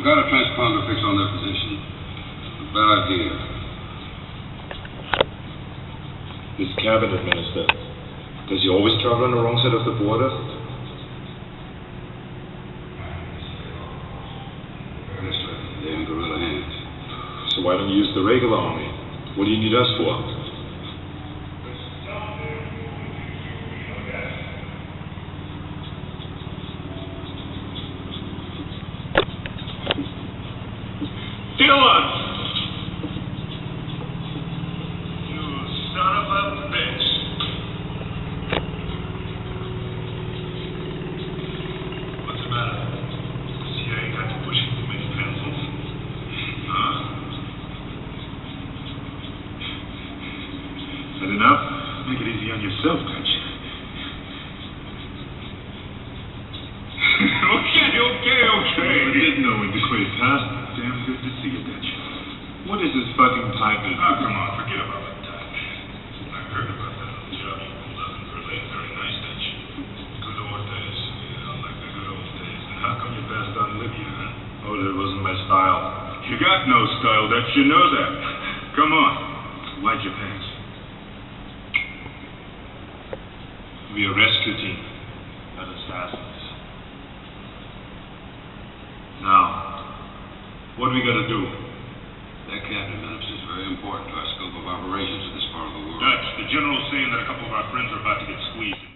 got a transponder fix on their position. Bad idea. This cabinet minister, does he always travel on the wrong side of the border? Yes, sir. They're in guerrilla hands. So why don't you use the regular army? What do you need us for? Dylan! You son of a bitch. What's the matter? CIA got to pushing too many pencils? Huh? Is that enough? Make it easy on yourself, Dutch. Okay. You didn't know when to quit, huh? Damn good to see you, Dutch. What is this fucking type of... Oh, come on, forget about that, Dutch. I heard about that on the job you pulled up in Berlin. Very nice, Dutch. Good old days. Yeah, like the good old days. And how come you passed on Libya, huh? Oh, that wasn't my style. You got no style, Dutch. You know that. Come on. Light your pants. We a rescue team, not assassins. Now, what are we gonna do? That cabinet minister is very important to our scope of operations in this part of the world. Dutch, the general's saying that a couple of our friends are about to get squeezed.